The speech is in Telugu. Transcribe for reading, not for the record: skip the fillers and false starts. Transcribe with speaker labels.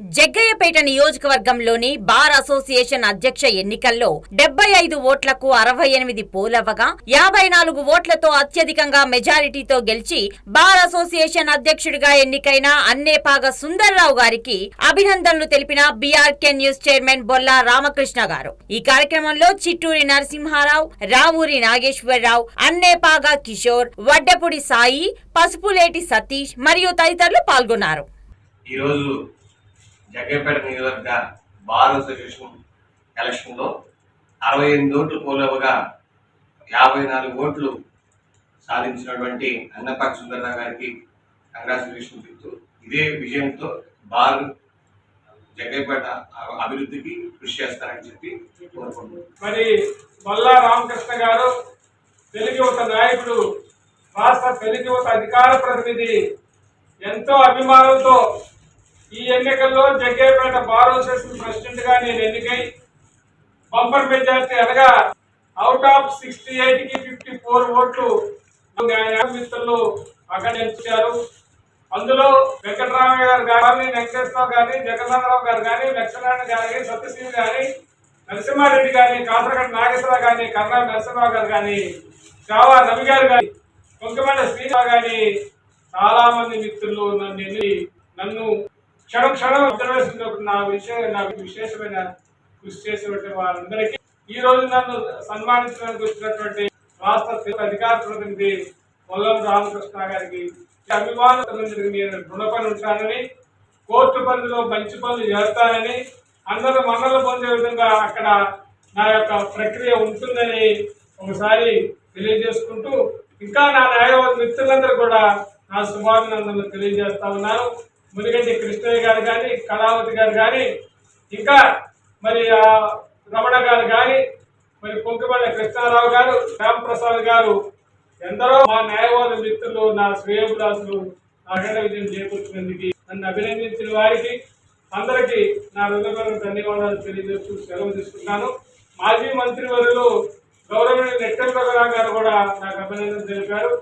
Speaker 1: జగ్గయ్యపేట నియోజకవర్గంలోని బార్ అసోసియేషన్ అధ్యక్ష ఎన్నికల్లో 75 ఓట్లకు 68 పోలవ్వగా 54 ఓట్లతో అత్యధికంగా మెజారిటీతో గెలిచి బార్ అసోసియేషన్ అధ్యక్షుడిగా ఎన్నికైన అన్నేపాగ సుందర్రావు గారికి అభినందనలు తెలిపిన BRK news chairman Bolla Ramakrishna గారు. ఈ కార్యక్రమంలో చిట్టూరి నరసింహారావు, రావూరి నాగేశ్వరరావు, అన్నేపాగ కిషోర్, వడ్డెపుడి సాయి, పసుపులేటి సతీష్ మరియు తదితరులు పాల్గొన్నారు.
Speaker 2: జగ్గయ్యపేట నియోజకవర్గ బార్ అసోసియేషన్ ఎలక్షన్లో 68 ఓట్లు పోలవగా 54 ఓట్లు సాధించినటువంటి అన్నేపాగ సుందర్రావు గారికి కంగ్రాచులేషన్ చెప్తూ ఇదే విజయంతో బార్ జగ్గయ్యపేట అభివృద్ధికి కృషి చేస్తారని చెప్పి కోరుకుంటున్నాను.
Speaker 3: మరి బొల్లా రామకృష్ణ గారు తెలుగు యువత నాయకుడు, రాష్ట్ర తెలుగు యువత అధికార ప్రతినిధి, ఎంతో అభిమానంతో ఈ ఎన్నికల్లో జగ్గయ్యపేట బార్ అసోసియేషన్ ప్రెసిడెంట్ గా నేను ఎన్నికై బంపర్ మెజార్టీ అనగా అవుట్ ఆఫ్ 68 కి 54 ఓట్లు మిత్రులు అక్కడ. అందులో వెంకటరామయ్య గారు కానీ, వెంకటేశ్వరరావు గారి, జగన్నాథరావు గారు కానీ, లక్ష్మీనారాయణ గారి, సత్యశ్రీ గారి, నరసింహారెడ్డి గారి, కాసరగడ్డ నాగేశ్వరరావు గారి, కర్ణా నరసింహరావు గారు కానీ, చావా రవి గారు కానీ, కొంకమండ శ్రీరావు గాని చాలా మంది మిత్రులు నన్ను క్షణం క్షణం అబ్జర్వేషన్ నాకు విశేషమైన కృషి చేసినటువంటి వారందరికీ ఈ రోజు నన్ను సన్మానించడానికి వచ్చినటువంటి రాష్ట్ర అధికార ప్రతినిధి బొల్లం రామకృష్ణ గారికి అభిమానులందరికీ నేను రుణపడి ఉంటానని, కోర్టు పరిధిలో మంచి పనులు చేస్తానని, అందరూ మన్నలు పొందే విధంగా అక్కడ నా యొక్క ప్రక్రియ ఉంటుందని ఒకసారి తెలియజేసుకుంటూ, ఇంకా నా న్యాయవాది మిత్రులందరూ కూడా నా శుభాభినందనలు తెలియజేస్తా ఉన్నాను. మునిగంటి కృష్ణయ్య గారు కానీ, కళావతి గారు కానీ, ఇంకా మరి రమణ గారు కానీ, మరి పొంకిపల్లి కృష్ణారావు గారు, రామప్రసాద్ గారు, ఎందరో మా న్యాయవాద మిత్రులు, నా శ్రేయోభిలాసులు అఖండ విజయం చేకూర్చినందుకు నన్ను అభినందించిన వారికి అందరికీ నా హృదయపూర్వక ధన్యవాదాలు తెలియజేస్తూ సెలవు తీసుకుంటాను. మాజీ మంత్రివర్యులు గౌరవనీయ నెట్టెంపగరావు గారు కూడా నాకు అభినందనలు తెలిపారు.